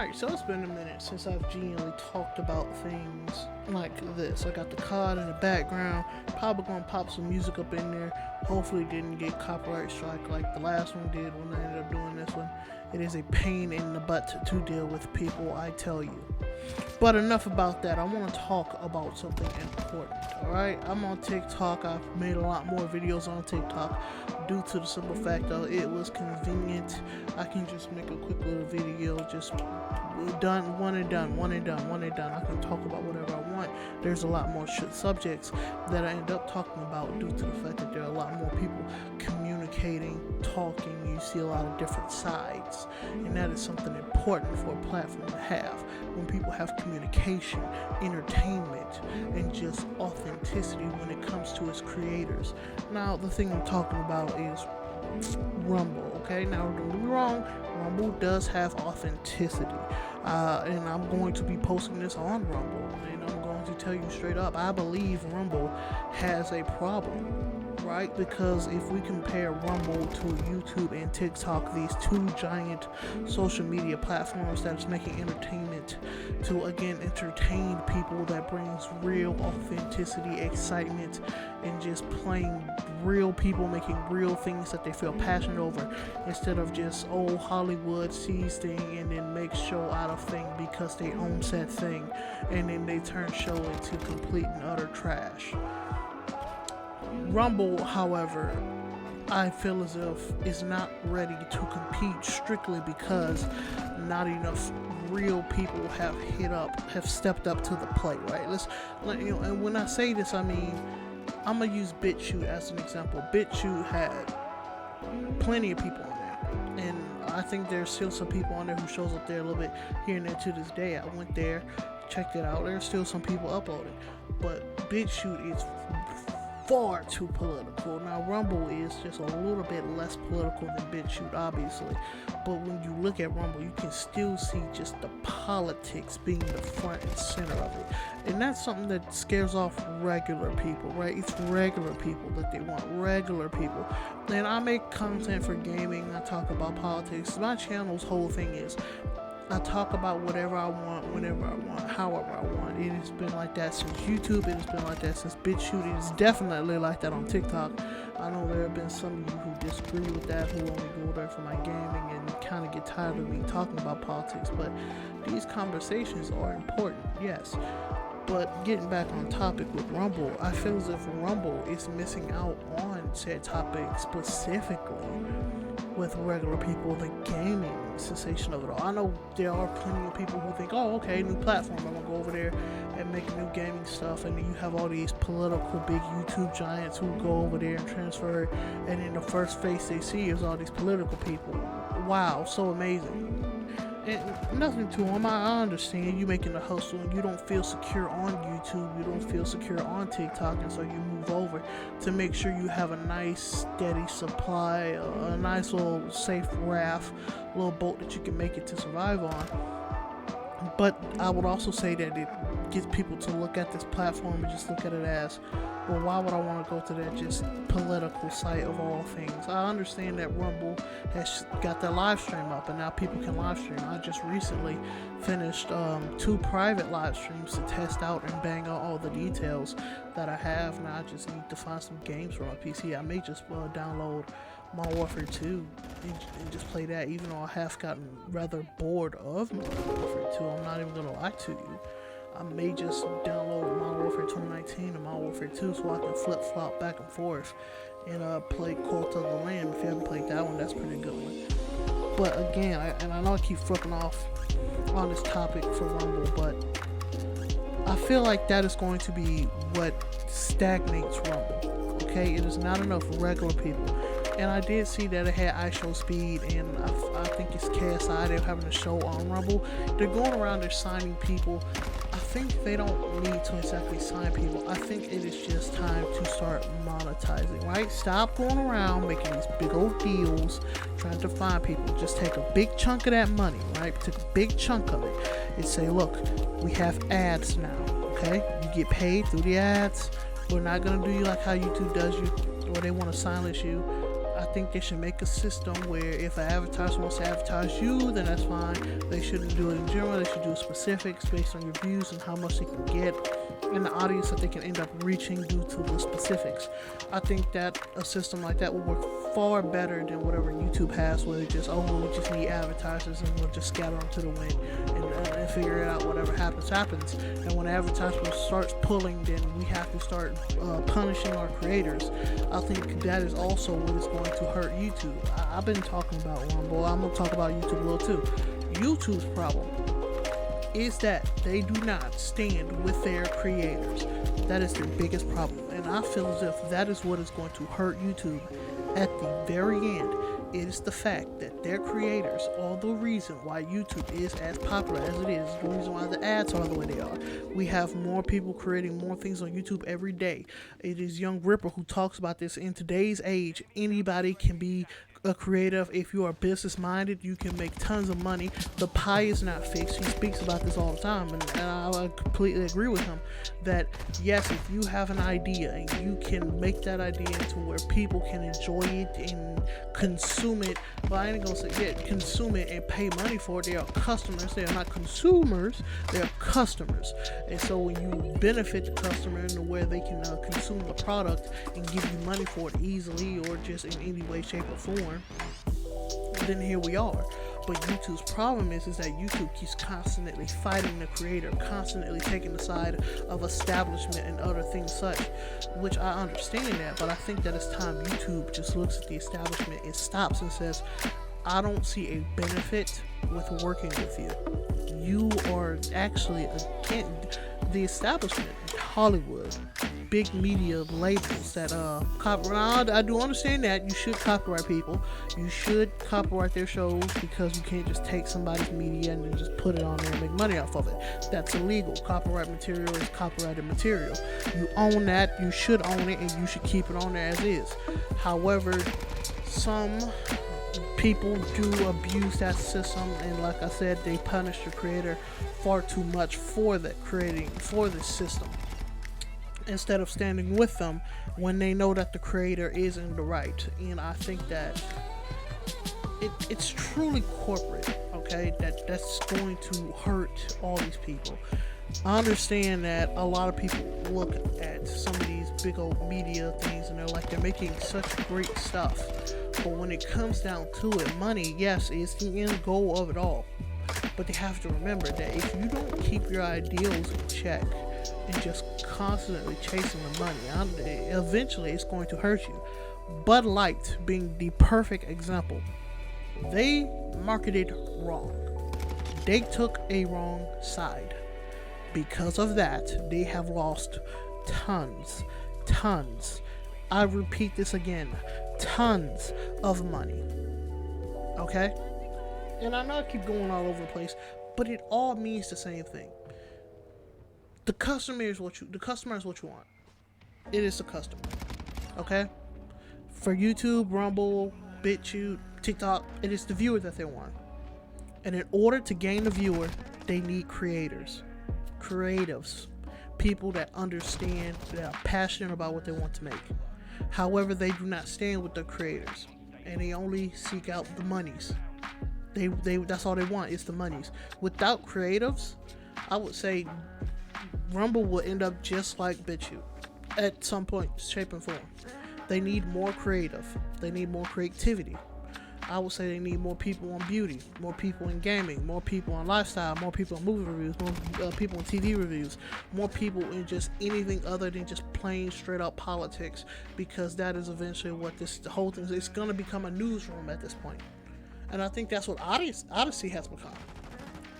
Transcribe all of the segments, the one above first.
Alright, so it's been a minute since I've genuinely talked about things like this. I got the COD in the background, probably gonna pop some music up in there. Hopefully, it didn't get copyright strike like the last one did when I ended up doing this one. It is a pain in the butt to deal with, people, I tell you. But enough about that. I want to talk about something important. Alright, I'm on TikTok. I've made a lot more videos on TikTok due to the simple fact that it was convenient. I can just make a quick little video, just done, one and done. I can talk about whatever I want. There's a lot more subjects that I end up talking about due to the fact that there are a lot more people communicating, talking. You see a lot of different sides, and that is something important for a platform to have. When people have communication, entertainment, and just authenticity when it comes to its creators. Now, the thing I'm talking about is Rumble. Okay, now don't get me wrong, Rumble does have authenticity, and I'm going to be posting this on Rumble, and I'm going to tell you straight up, I believe Rumble has a problem. Right? Because if we compare Rumble to YouTube and TikTok, these two giant social media platforms that is making entertainment to again entertain people, that brings real authenticity, excitement, and just playing real people making real things that they feel passionate over, instead of just Hollywood sees thing and then makes show out of thing because they own said thing, and then they turn show into complete and utter trash. Rumble, however, I feel as if is not ready to compete strictly because not enough real people have stepped up to the plate, right? And when I say this, I mean, I'm gonna use BitChute as an example. BitChute had plenty of people on there, and I think there's still some people on there who shows up there a little bit here and there to this day. I went there, checked it out. There's still some people uploading, but BitChute is far too political. Now, Rumble is just a little bit less political than BitChute, obviously, but when you look at Rumble, you can still see just the politics being the front and center of it, and that's something that scares off regular people, right? It's regular people that they want, regular people. And I make content for gaming, I talk about politics. My channel's whole thing is I talk about whatever I want, whenever I want, however I want. It has been like that since YouTube. It has been like that since BitChute. It is definitely like that on TikTok. I know there have been some of you who disagree with that, who only go there for my gaming and kind of get tired of me talking about politics. But these conversations are important, yes. But getting back on topic with Rumble, I feel as if Rumble is missing out on said topic specifically with regular people, the gaming sensation of it all. I know there are plenty of people who think, oh, okay, new platform, I'm gonna go over there and make new gaming stuff, and then you have all these political big YouTube giants who go over there and transfer, and then the first face they see is all these political people. Wow, so amazing. And nothing to them. I understand you making a hustle and you don't feel secure on YouTube, you don't feel secure on TikTok, and so you move over to make sure you have a nice steady supply, a nice little safe raft, little boat that you can make it to survive on. But I would also say that it gets people to look at this platform and just look at it as, well, why would I want to go to that just political site of all things? I understand that Rumble has got their live stream up, and now people can live stream. I just recently finished 2 private live streams to test out and bang out all the details that I have. Now I just need to find some games for my PC. I may just download Modern Warfare 2 and just play that, even though I have gotten rather bored of Modern Warfare 2. I'm not even going to lie to you. I may just download Modern Warfare 2019 and Modern Warfare 2 so I can flip-flop back and forth and play Cult of the Lamb. If you haven't played that one, that's a pretty good one. But again, I know I keep fucking off on this topic for Rumble, but I feel like that is going to be what stagnates Rumble. Okay, it is not enough regular people. And I did see that it had IShowSpeed, and I think it's KSI. They're having a show on Rumble. They're going around, they're signing people. I think they don't need to exactly sign people. I think it is just time to start monetizing, right? Stop going around making these big old deals, trying to find people. Just take a big chunk of that money, right? Take a big chunk of it and say, look, we have ads now, okay? You get paid through the ads. We're not going to do you like how YouTube does you, or they want to silence you. I I think they should make a system where if an advertiser wants to advertise you, then that's fine. They shouldn't do it in general. They should do specifics based on your views and how much they can get in the audience that they can end up reaching due to the specifics. I think that a system like that will work far better than whatever YouTube has, where they just, we just need advertisers and we'll just scatter them to the wind and figure it out. Whatever happens. And when advertisement starts pulling, then we have to start punishing our creators. I think that is also what is going to hurt YouTube. I've been talking about Rumble. I'm going to talk about YouTube a little too. YouTube's problem is that they do not stand with their creators. That is their biggest problem. And I feel as if that is what is going to hurt YouTube at the very end. It is the fact that their creators are the reason why YouTube is as popular as it is, the reason why the ads are the way they are. We have more people creating more things on YouTube every day. It is Young Ripper who talks about this. In today's age, anybody can be a creative. If you are business minded, you can make tons of money. The pie is not fixed. He speaks about this all the time, and I completely agree with him that yes, if you have an idea and you can make that idea into where people can enjoy it and consume it, well, I ain't gonna say consume it and pay money for it. They are customers. They are not consumers. They are customers. And so when you benefit the customer in where they can consume the product and give you money for it easily or just in any way, shape, or form, then here we are. But YouTube's problem is that YouTube keeps constantly fighting the creator, constantly taking the side of establishment and other things such, which I understand that, but I think that it's time YouTube just looks at the establishment and stops and says, I don't see a benefit with working with you. You are actually, again, the establishment, Hollywood, big media labels that copyright. I do understand that you should copyright people. You should copyright their shows because you can't just take somebody's media and then just put it on there and make money off of it. That's illegal. Copyright material is copyrighted material. You own that. You should own it, and you should keep it on there as is. However, some people do abuse that system, and like I said, they punish the creator far too much for this system, instead of standing with them when they know that the creator is in the right. And I think that it's truly corporate, okay, that's going to hurt all these people. I understand that a lot of people look at some of these big old media things and they're making such great stuff, but when it comes down to it, money, yes, is the end goal of it all. But they have to remember that if you don't keep your ideals in check and just constantly chasing the money, eventually it's going to hurt you. Bud Light being the perfect example. They marketed wrong. They took a wrong side. Because of that, they have lost tons, I repeat this again, tons of money. Okay? And I know I keep going all over the place, but it all means the same thing. The customer is what you want. It is the customer. Okay? For YouTube, Rumble, BitChute, TikTok, it is the viewer that they want. And in order to gain the viewer, they need creators. Creatives. People that understand, that are passionate about what they want to make. However, they do not stand with the creators. And they only seek out the monies. They that's all they want is the monies. Without creatives, I would say Rumble will end up just like BitChute at some point, shape and form. They need more creative. They need more creativity. I would say they need more people on beauty, more people in gaming, more people on lifestyle, more people in movie reviews, more people in TV reviews, more people in just anything other than just plain straight up politics, because that is eventually what the whole thing is. It's going to become a newsroom at this point. And I think that's what Odyssey has become.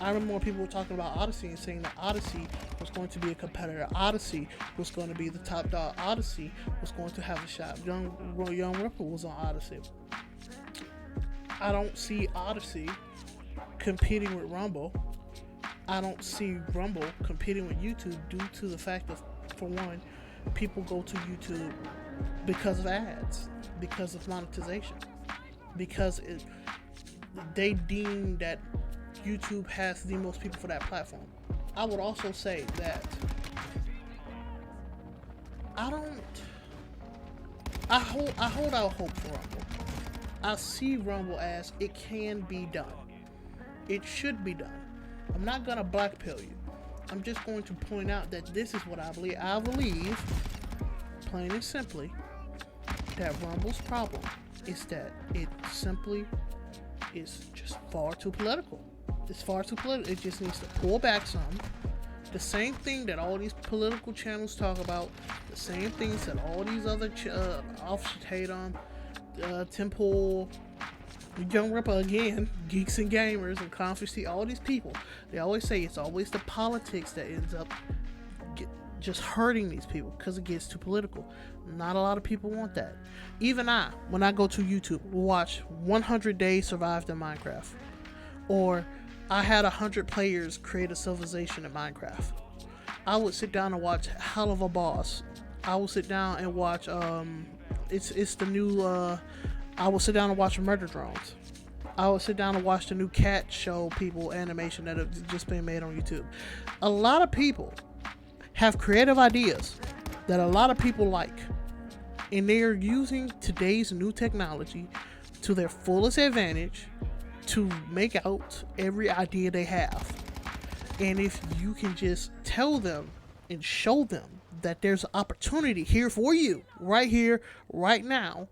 I remember when people were talking about Odyssey and saying that Odyssey was going to be a competitor. Odyssey was going to be the top dog. Odyssey was going to have a shot. Young Ripper was on Odyssey. I don't see Odyssey competing with Rumble. I don't see Rumble competing with YouTube due to the fact that, for one, people go to YouTube because of ads, because of monetization, because they deem that YouTube has the most people for that platform. I would also say that I hold out hope for Rumble. I see Rumble as it can be done. It should be done. I'm not gonna blackpill you. I'm just going to point out that this is what I believe. I believe, plain and simply, that Rumble's problem is that it simply is just far too political. It's far too political. It just needs to pull back some. The same thing that all these political channels talk about, the same things that all these other offshoots hate on, Temple, Young Ripper again, Geeks and Gamers, and Conference T, all these people, they always say it's always the politics that ends up just hurting these people because it gets too political. Not a lot of people want that. Even I, when I go to YouTube, watch 100 Days Survived in Minecraft, or I had 100 players create a civilization in Minecraft. I would sit down and watch Hell of a Boss. I would sit down and watch it's the new I would sit down and watch Murder Drones. I would sit down and watch the new cat show people animation that have just been made on YouTube. A lot of people have creative ideas that a lot of people like, and they are using today's new technology to their fullest advantage to make out every idea they have. And if you can just tell them and show them that there's an opportunity here for you, right here, right now,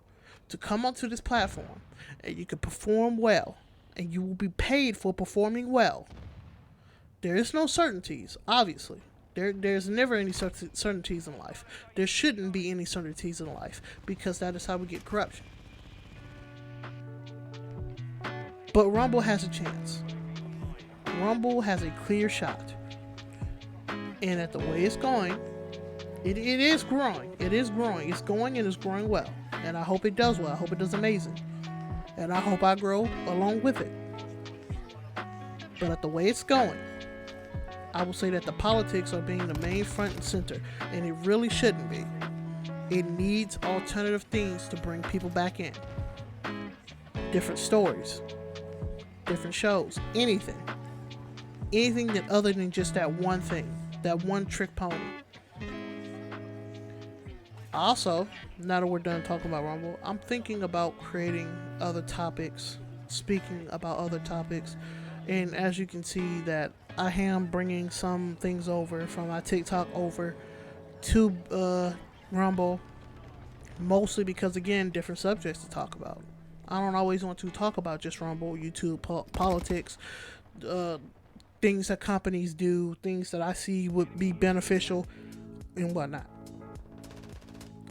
to come onto this platform, and you can perform well, and you will be paid for performing well. There is no certainties, obviously. There's never any certainties in life. There shouldn't be any certainties in life, because that is how we get corruption. But Rumble has a chance. Rumble has a clear shot. And at the way it's going, it is growing. It is growing. It's going, and it's growing well. And I hope it does well. I hope it does amazing. And I hope I grow along with it. But at the way it's going, I will say that the politics are being the main front and center. And it really shouldn't be. It needs alternative things to bring people back in. Different stories. Different shows. Anything that other than just that one thing, that one trick pony. Also, now that we're done talking about Rumble, I'm thinking about creating other topics, speaking about other topics, and as you can see that I am bringing some things over from my TikTok over to Rumble, mostly because, again, different subjects to talk about. I don't always want to talk about just Rumble, YouTube, politics, things that companies do, things that I see would be beneficial, and whatnot.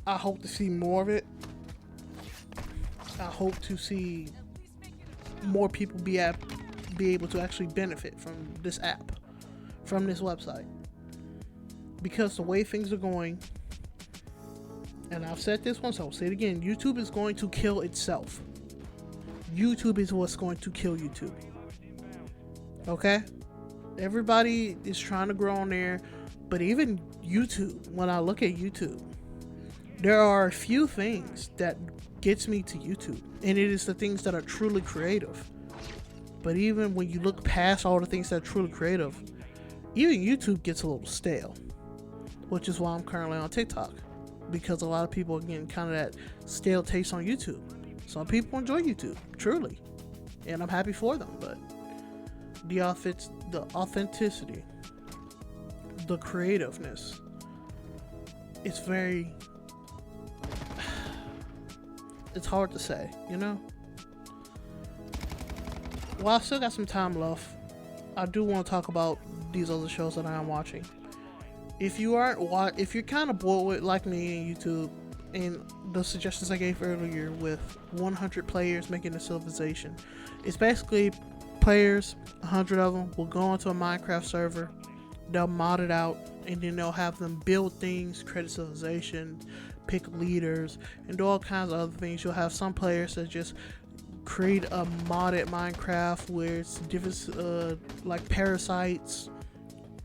I hope to see more of it. I hope to see more people be able to actually benefit from this app, from this website. Because the way things are going, and I've said this once, I'll say it again, YouTube is going to kill itself. YouTube is what's going to kill YouTube. Okay? Everybody is trying to grow on there, but even YouTube, when I look at YouTube, there are a few things that gets me to YouTube, and it is the things that are truly creative. But even when you look past all the things that are truly creative, even YouTube gets a little stale, which is why I'm currently on TikTok, because a lot of people are getting kind of that stale taste on YouTube. Some people enjoy YouTube, truly, and I'm happy for them, but the authenticity, the creativeness, it's it's hard to say, you know? While I still got some time left, I do want to talk about these other shows that I am watching. If you're kind of bored with, like me, in YouTube, and the suggestions I gave earlier with 100 players making a civilization, it's basically players, 100 of them, will go onto a Minecraft server, they'll mod it out, and then they'll have them build things, create a civilization, pick leaders, and do all kinds of other things. You'll have some players that just create a modded Minecraft where it's different, like parasites.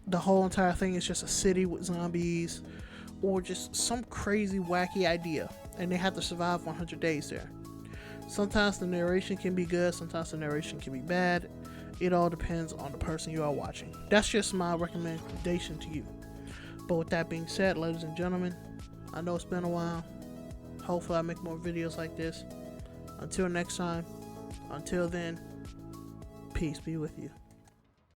The whole entire thing is just a city with zombies, or just some crazy wacky idea, and they have to survive 100 days there. Sometimes the narration can be good, sometimes the narration can be bad. It all depends on the person you are watching. That's just my recommendation to you. But with that being said, ladies and gentlemen, I know it's been a while. Hopefully I make more videos like this. Until next time, until then, peace be with you.